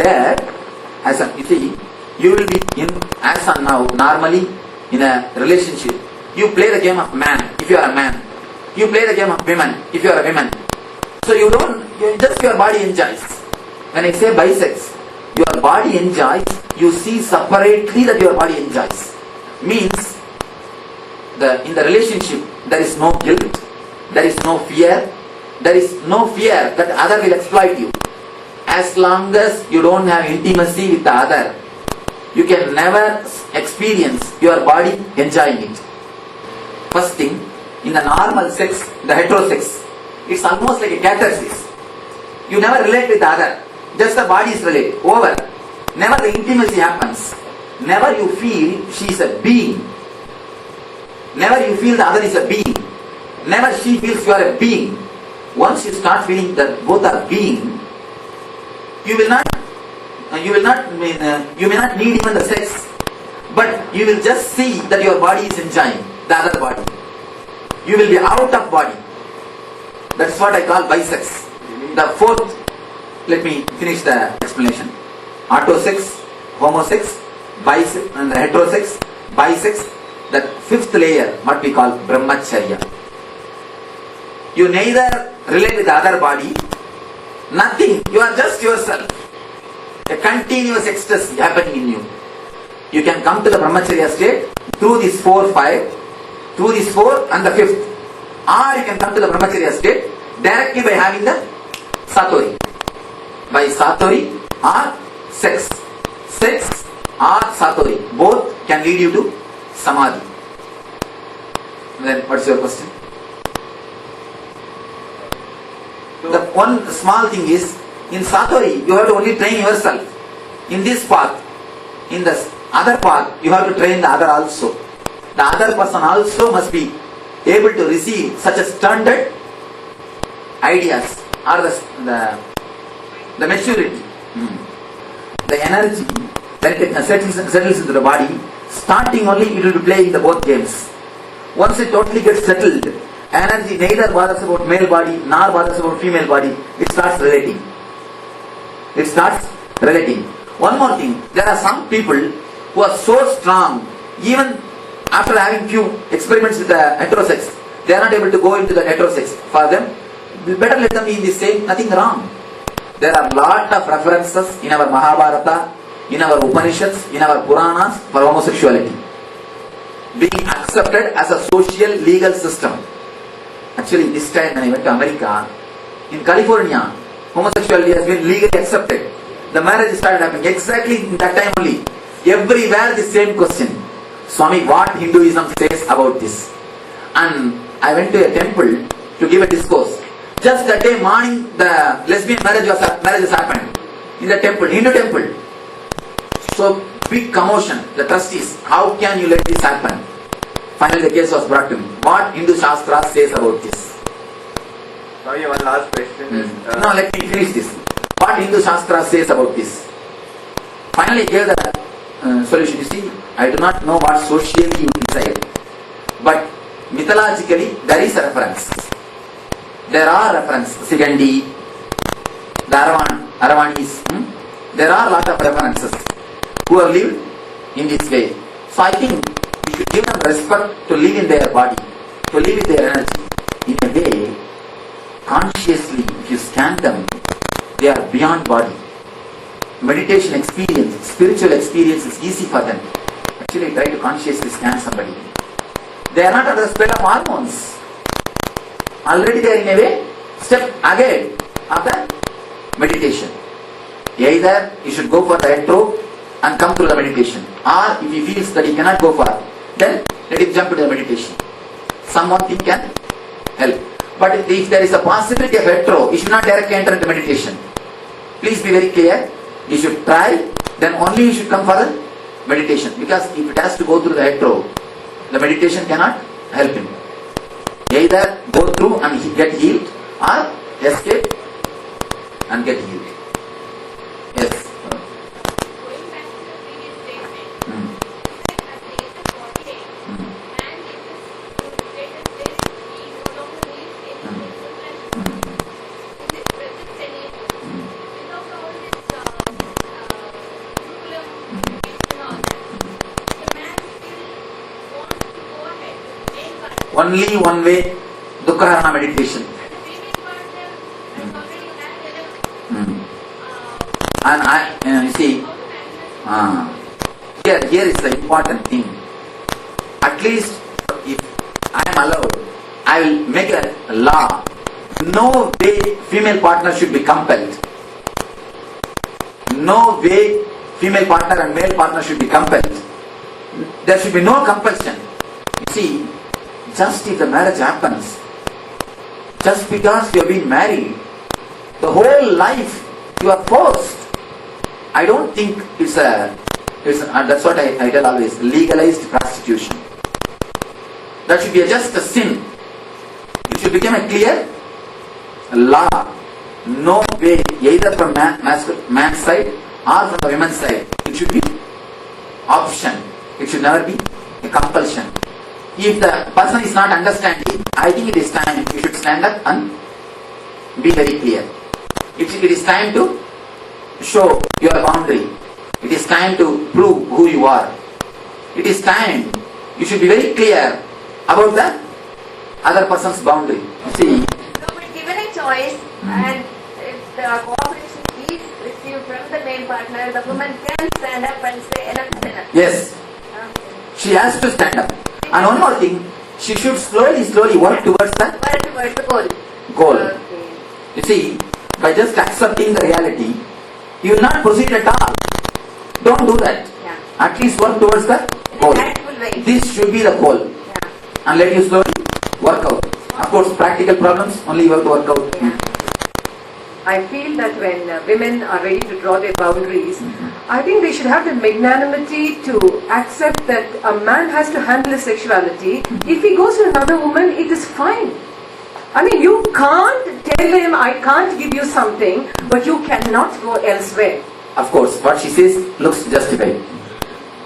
there, as a, you see, you will be in, as of now, normally in a relationship, you play the game of man, if you are a man. You play the game of women, if you are a woman. So you don't, just your body enjoys. When I say bisex, your body enjoys, you see separately that your body enjoys. Means, in the relationship, there is no guilt, there is no fear, there is no fear that the other will exploit you. As long as you don't have intimacy with the other, you can never experience your body enjoying it. First thing, in the normal sex, the heterosex, it's almost like a catharsis. You never relate with the other. Just the bodies relate. Over. Never the intimacy happens. Never you feel she is a being. Never you feel the other is a being. Never she feels you are a being. Once you start feeling that both are being, you may not need even the sex, but you will just see that your body is enjoying the other body. You will be out of body. That's what I call bisex. The fourth, let me finish the explanation. Autosex, homosex, bisex, and the heterosex, bisex. The fifth layer, what we call brahmacharya. You neither relate with the other body, nothing. You are just yourself. A continuous ecstasy happening in you. You can come to the brahmacharya state through these 4, 5, through these 4 and the 5th. Or you can come to the brahmacharya state directly by having the satori. By satori or sex. Sex or satori. Both can lead you to samadhi. Then what's your question? So, the one small thing is, in satori you have to only train yourself. In this path, in the other path, you have to train the other also. The other person also must be able to receive such a standard ideas or the maturity. The energy that it settles into the body, starting only it will be playing the both games. Once it totally gets settled, energy neither bothers about male body nor bothers about female body. It starts relating. It starts relating. One more thing, there are some people who are so strong, even after having few experiments with the heterosex, they are not able to go into the heterosex. For them, better let them be in the same, nothing wrong. There are lot of references in our Mahabharata, in our Upanishads, in our Puranas for homosexuality being accepted as a social legal system. Actually, this time when I went to America, in California, homosexuality has been legally accepted. The marriage started happening exactly in that time only. Everywhere the same question. Swami, what Hinduism says about this? And I went to a temple to give a discourse. Just that day morning, the lesbian marriages happened in the temple, Hindu temple. So big commotion. The trustees, how can you let this happen? Finally, the case was brought to me. What Hindu Shastra says about this? Sorry, one last question. No, let me finish this. What Hindu Shastra says about this? Finally, gave the solution. You see, I do not know what socially you decide, but mythologically there is a reference. There are references. Sigandi, the Aravanis. There are a lot of references who have lived in this way. So I think we should give them respect to live in their body, to live with their energy. In a way, consciously, if you scan them, they are beyond body. Meditation experience, spiritual experience is easy for them. Actually, try to consciously scan somebody. They are not under the spell of hormones. Already they are in a way, step ahead of the meditation. Either you should go for the hetero and come through the meditation, or if he feels that he cannot go far, then let him jump to the meditation. Someone thing can help. But if there is a possibility of hetero, you should not directly enter into meditation. Please be very clear. You should try, then only you should come for the meditation. Because if it has to go through the hetero, the meditation cannot help him. Either go through and get healed, or escape and get healed. Yes. Going back to the previous statement, at the age of 48, and if this status says he no longer needs any sexual pleasure, in this present scenario, without all this only one way Dukkharana meditation. The female partner has already had enough. And you see, How to manifest? here is the important thing. At least if I am allowed, I will make a law. No way female partner should be compelled. No way female partner and male partner should be compelled. There should be no compulsion. You see, just if the marriage happens, just because you have been married, the whole life you are forced. I don't think it's that's what I tell always, legalized prostitution. That should be just a sin. It should become a clear law. No way, either from man's side or from the women's side. It should be option. It should never be a compulsion. If the person is not understanding, I think it is time you should stand up and be very clear. It is time to show your boundary. It is time to prove who you are. It is time you should be very clear about the other person's boundary. See, No, but given a choice and if the cooperation is received from the male partner, the woman can stand up and say enough is enough. yes, Okay. she has to stand up. And one more thing, she should slowly work towards the Work towards the goal. goal. Okay. You see, by just accepting the reality, you will not proceed at all. Don't do that. Yeah. At least work towards the goal. Tactful way. This should be the goal. Yeah. And let you slowly work out. Of course, practical problems only you have to work out. Yeah. I feel that when women are ready to draw their boundaries, I think they should have the magnanimity to accept that a man has to handle his sexuality. If he goes to another woman, it is fine. I mean, you can't tell him, I can't give you something, but you cannot go elsewhere. Of course, what she says looks justified.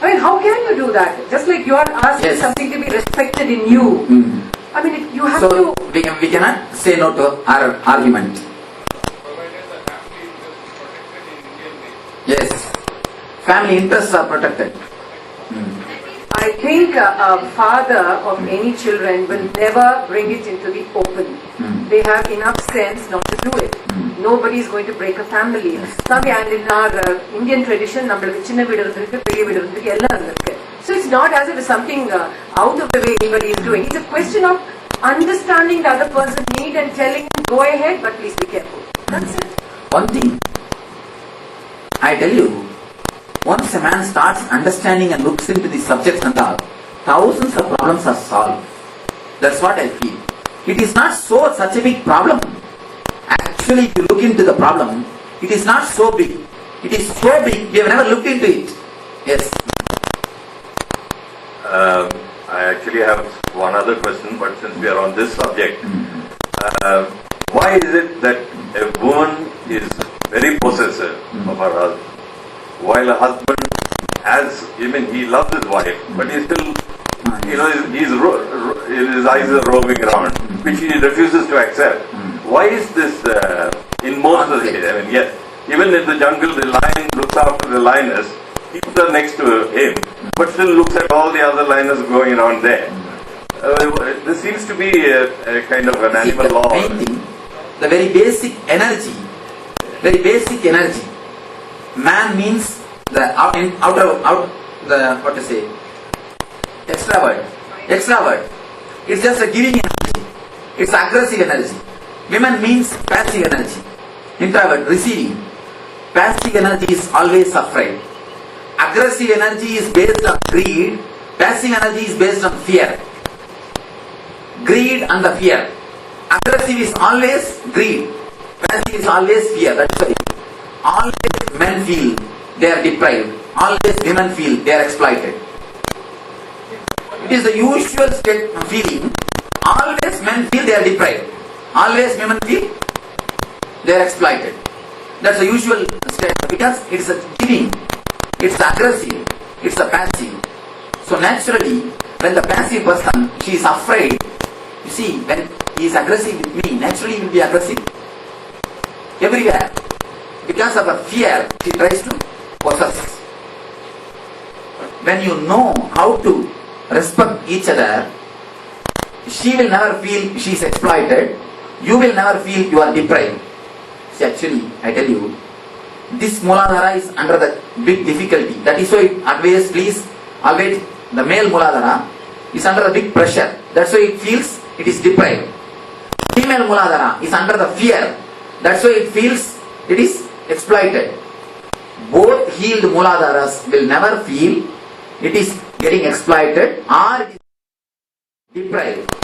I mean, how can you do that? Just like you are asking Yes. something to be respected in you. I mean, you have So to... we cannot say no to our argument. Provided the family interest is protected in Indian way. Yes, family interests are protected. I think a father of any children will never bring it into the open. They have enough sense not to do it. Nobody is going to break a family. Swami, and in our Indian tradition, நம்மளுக்கு சின்ன வீடு இருந்திருக்கு, பெரிய வீடு இருந்திருக்கு, எல்லாம் இருந்திருக்கு. So it's not as if it's something out of the way anybody is doing. It's a question of understanding the other person's need and telling him, go ahead, but please be careful. That's it. One thing, I tell you, once a man starts understanding and looks into the subjects and all, thousands of problems are solved. That's what I feel. It is not such a big problem. Actually, if you look into the problem, it is not so big. It is so big, we have never looked into it. Yes. I actually have one other question, but since we are on this subject, why is it that a woman is very possessive of her husband, while a husband he loves his wife, but he still, his eyes are roaming around, which he refuses to accept. Why is this in most of the cases? I mean, yes, even in the jungle, the lion looks after the lioness, keeps her next to him, but still looks at all the other lioness going around there. This seems to be a kind of an animal law. The main thing, the very basic energy. Man means the extravert. It's just a giving energy. It's aggressive energy. Women means passive energy. Introvert, receiving. Passive energy is always afraid. Aggressive energy is based on greed. Passive energy is based on fear. Greed and the fear. Aggressive is always greed. Passive is always fear. That's why always men feel they are deprived. Always women feel they are exploited. It is the usual state of feeling. Always men feel they are deprived. Always women feel they are exploited. That's the usual state because it's a giving. It's aggressive. It's a passive. So naturally, when the passive person, she is afraid. You see, when he is aggressive with me, naturally he will be aggressive everywhere. Because of her fear, she tries to possess. When you know how to respect each other, she will never feel she is exploited. You will never feel you are deprived. See, actually, I tell you, this Muladhara is under the big difficulty. That is why always, please, always the male Muladhara is under the big pressure. That's why it feels it is deprived. Female Muladhara is under the fear. That's why it feels it is exploited. Both healed Muladharas will never feel it is getting exploited or it is deprived.